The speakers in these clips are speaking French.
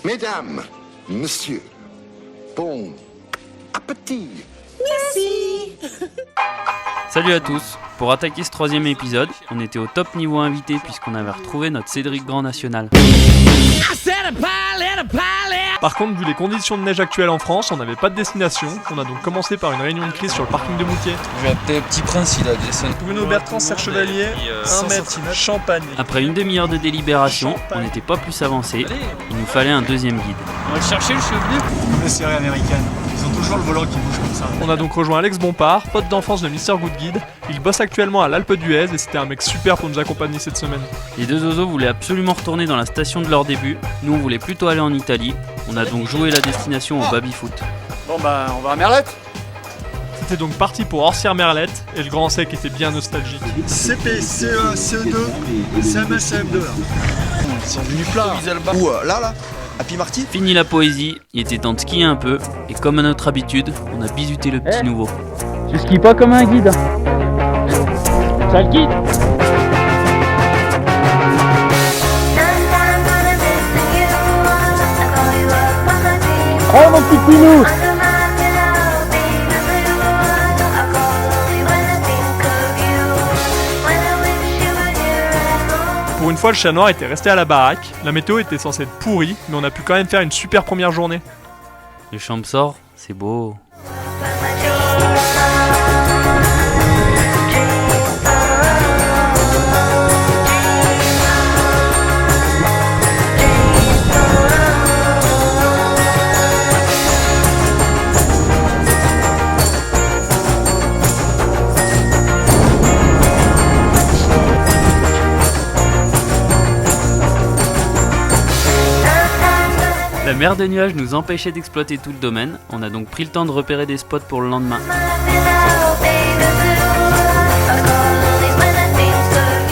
Mesdames, messieurs, bon appétit. Merci. Salut à tous. Pour attaquer ce 3e épisode, on était au top niveau invité puisqu'on avait retrouvé notre Cédric Grand National. Par contre, vu les conditions de neige actuelles en France, on n'avait pas de destination. On a donc commencé par une réunion de crise sur le parking de Moutier. Je vais appeler Petit Prince, il a Jason. Bruno Bertrand, Serre Chevalier, 1 mètre, Champagne. Après une demi-heure de délibération, on n'était pas plus avancé. Il nous fallait un deuxième guide. On va le chercher le chevelu. Les séries américaines, ils ont toujours le volant qui bouge comme ça. On a donc rejoint Alex Bompard, pote d'enfance de Mister Good Guide. Il bosse actuellement à l'Alpe d'Huez et c'était un mec super pour nous accompagner cette semaine. Les deux oiseaux voulaient absolument retourner dans la station de leur début. Nous, on voulait plutôt aller en Italie. On a donc joué la destination au baby-foot. Bon bah, on va à Merlette. C'était donc parti pour Orsières-Merlette et le grand sec était bien nostalgique. CP, CE1, CE2, CM1, CM2 là. Ils sont venus plats. Ou là, Happy Marty. Fini la poésie, il était temps de skier un peu. Et comme à notre habitude, on a bisuté le petit nouveau. Tu skis pas comme un guide. Ça le guide. Oh mon petit pinou. Pour une fois, le chat noir était resté à la baraque. La météo était censée être pourrie, mais on a pu quand même faire une super première journée. Le champ sort, c'est beau. La mer de nuages nous empêchait d'exploiter tout le domaine, on a donc pris le temps de repérer des spots pour le lendemain.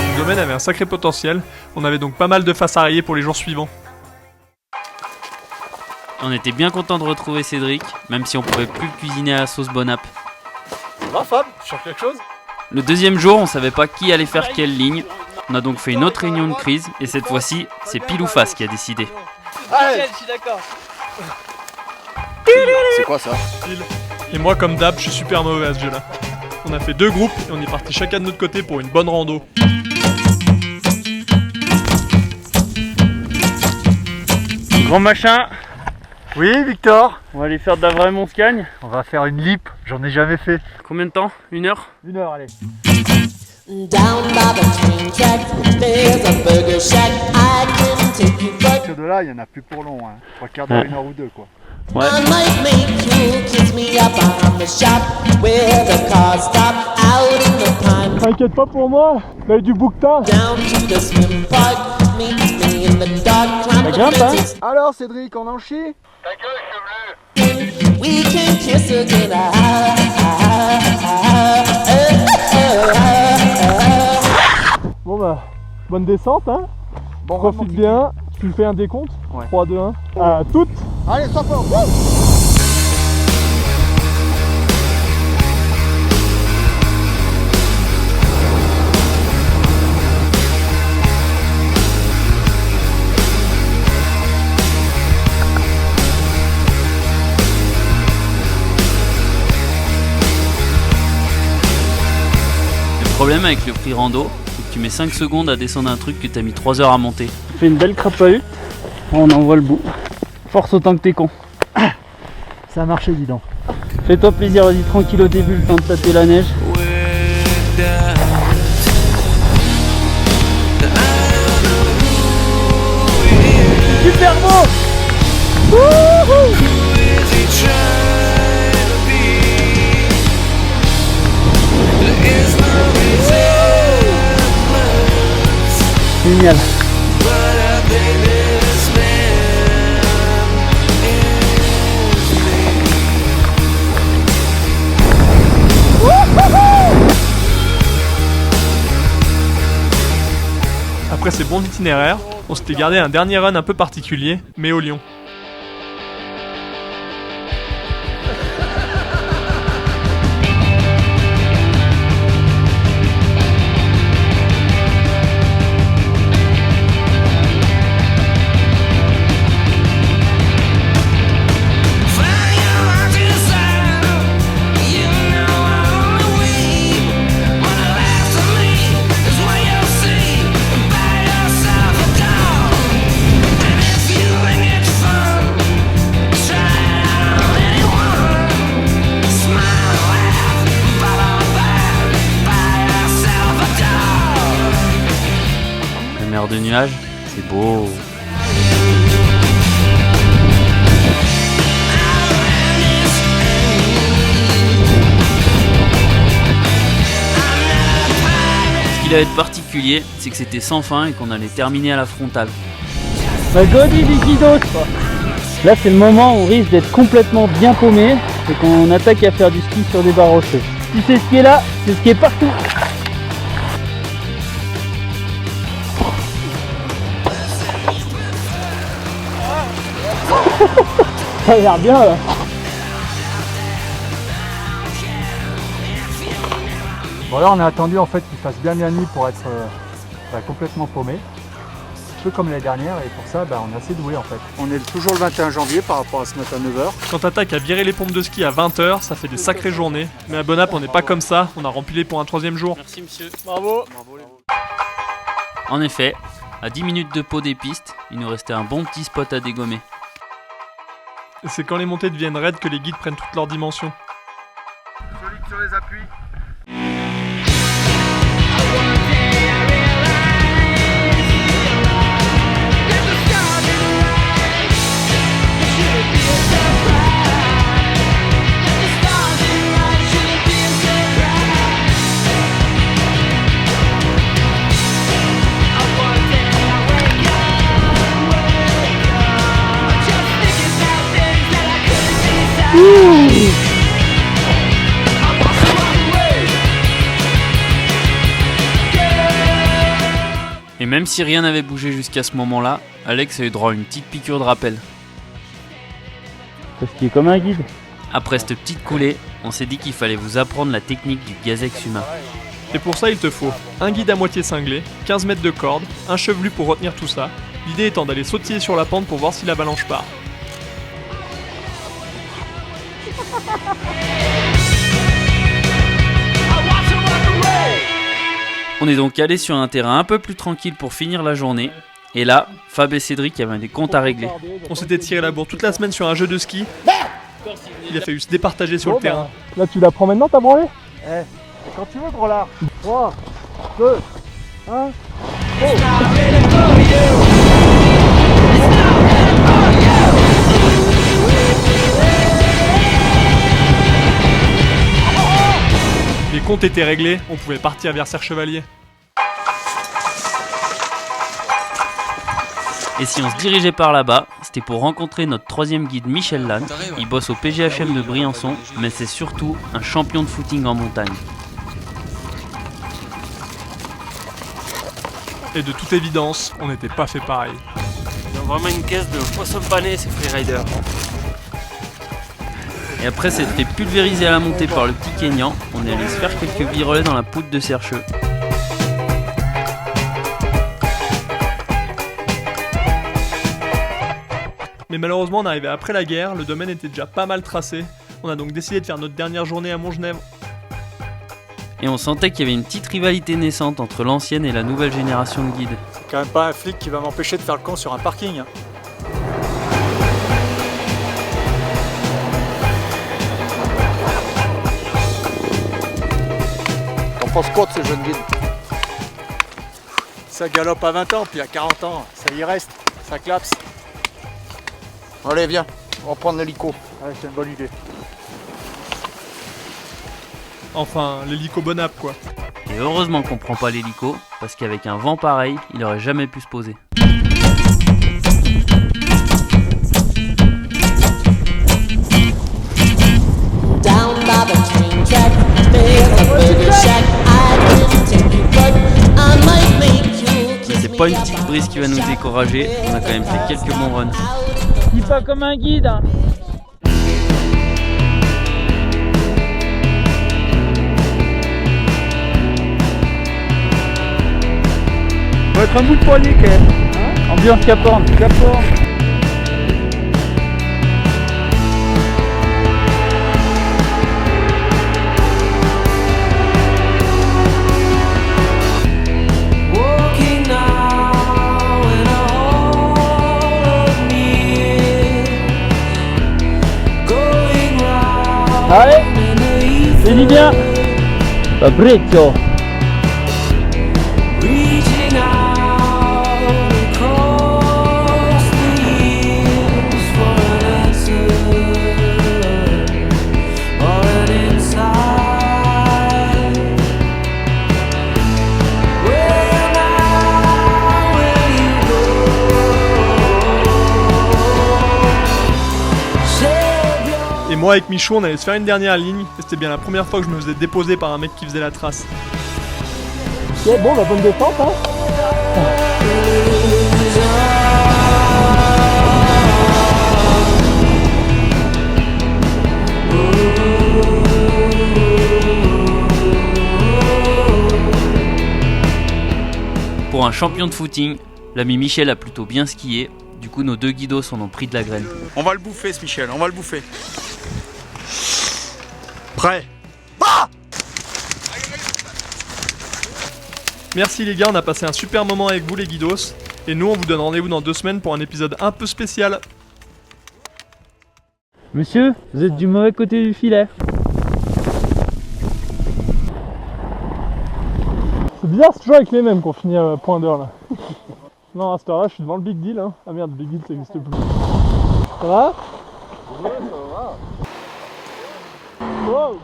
Le domaine avait un sacré potentiel, on avait donc pas mal de faces à rayer pour les jours suivants. On était bien content de retrouver Cédric, même si on pouvait plus le cuisiner à la sauce Bon App. Va Fab, sur quelque chose. Le deuxième jour, on savait pas qui allait faire quelle ligne, on a donc fait une autre réunion de crise, et cette fois-ci, c'est pile ou face qui a décidé. Allez. Je suis d'accord. C'est quoi ça? Et moi, comme d'hab, je suis super mauvais à ce jeu-là. On a fait 2 groupes et on est partis chacun de notre côté pour une bonne rando. Grand machin, Oui, Victor. on va aller faire de la vraie Monscagne. On va faire une lip, j'en ai jamais fait. Combien de temps? 1 heure? 1 heure, allez. Down by the train track, there's a burger shack. I can take you back. Ce de-là, il y en a plus pour long, hein. 3/4 d'heure, 1 heure ou 2, quoi. Ouais. I might make you kiss me up on the shop where the cars stop out in the pine. T'inquiète pas pour moi, là du bouquetin. Down to the swim park, meet me in the dark. Climb the grimpe, hein? fences. Alors, Cédric, on en chie? We can kiss again. Bon bah, bonne descente hein. Bon, Profite bien, tu fais un décompte. Ouais. 3, 2, 1. À toutes. Allez, stop. Le problème avec le prix rando, c'est que tu mets 5 secondes à descendre un truc que t'as mis 3 heures à monter. On fait une belle crapahute. On en voit le bout. Force autant que t'es con. Ça a marché, dis donc. Fais-toi plaisir, vas-y tranquille au début, le temps de tâter la neige. Super beau. Wouhou. Génial. Après ces bons itinéraires, on s'était gardé un dernier run un peu particulier, mais au Lyon. de nuages, c'est beau. Ce qu'il avait de particulier, c'est que c'était sans fin et qu'on allait terminer à la frontale. Bah Godi Liquidos quoi. Là c'est le moment où on risque d'être complètement bien paumé et qu'on attaque à faire du ski sur des barres rocheuses. Si c'est ce qui est là, c'est ce qui est partout. Ça a l'air bien là. Bon là on a attendu en fait qu'il fasse bien nuit pour être complètement paumé. Un peu comme l'année dernière et pour ça on est assez doué en fait. On est toujours le 21 janvier par rapport à ce matin 9h. Quand t'attaques à virer les pompes de ski à 20h, ça fait des sacrées journées. Mais à Bonap on n'est pas comme ça, on a rempli pour un 3e jour. Merci monsieur. Bravo. En effet, à 10 minutes de pau des pistes, il nous restait un bon petit spot à dégommer. Et c'est quand les montées deviennent raides que les guides prennent toutes leurs dimensions. Solide sur les appuis. Et même si rien n'avait bougé jusqu'à ce moment-là, Alex a eu droit à une petite piqûre de rappel. Parce qu'il est comme un guide. Après cette petite coulée, on s'est dit qu'il fallait vous apprendre la technique du gazex humain. Et pour ça il te faut un guide à moitié cinglé, 15 mètres de corde, un chevelu pour retenir tout ça. L'idée étant d'aller sautiller sur la pente pour voir si l'avalanche part. On est donc allé sur un terrain un peu plus tranquille pour finir la journée. Et là, Fab et Cédric avaient des comptes à régler. On s'était tiré la bourre toute la semaine sur un jeu de ski. Il a fallu se départager sur le terrain. Là tu la prends maintenant ta branlée. Quand tu veux gros là. 3, 2, 1. Les comptes étaient réglés, on pouvait partir vers Serre-Chevalier. Et si on se dirigeait par là-bas, c'était pour rencontrer notre 3e guide Michel Lannes. Il bosse au PGHM de Briançon, mais c'est surtout un champion de footing en montagne. Et de toute évidence, on n'était pas fait pareil. Ils ont vraiment une caisse de poisson pané ces freeriders. Et après s'être fait pulvériser à la montée par le petit Kényan, on est allé se faire quelques virelets dans la poudre de Sercheux. Mais malheureusement, on arrivait après la guerre, le domaine était déjà pas mal tracé. On a donc décidé de faire notre dernière journée à Montgenèvre. Et on sentait qu'il y avait une petite rivalité naissante entre l'ancienne et la nouvelle génération de guides. C'est quand même pas un flic qui va m'empêcher de faire le con sur un parking. T'en penses quoi de ces jeunes guides? Ça galope à 20 ans, puis à 40 ans, ça y reste, ça clapse. Allez viens, on va prendre l'hélico. Ouais, c'est une bonne idée. Enfin, l'hélico Bonap quoi. Et heureusement qu'on prend pas l'hélico, parce qu'avec un vent pareil, il aurait jamais pu se poser. Down by the train track, there's a burger shack. I can take you, but I might make you kiss C'est pas une petite brise qui va nous décourager, on a quand même fait quelques bons runs. Dis pas comme un guide hein. Faut être un bout de poignet quand même. Hein, ambiance Caporne. Allez, vedi bien. Fabrizio. moi avec Michou on allait se faire une dernière ligne et c'était bien la première fois que je me faisais déposer par un mec qui faisait la trace. Ok, bon, bah bonne descente, hein. Pour un champion de footing, l'ami Michel a plutôt bien skié, du coup nos deux guidos en ont pris de la graine. On va le bouffer ce Michel, on va le bouffer. Prêt? Merci les gars, on a passé un super moment avec vous les guidos. Et nous on vous donne rendez-vous dans 2 semaines pour un épisode un peu spécial. Monsieur, vous êtes du mauvais côté du filet. C'est bizarre, c'est toujours avec les mêmes qu'on finit à point d'heure là. Non, à cette heure-là, je suis devant le Big Deal. Hein. Ah merde, le Big Deal ça existe plus. Ça va? Ouais, ça va. Wow.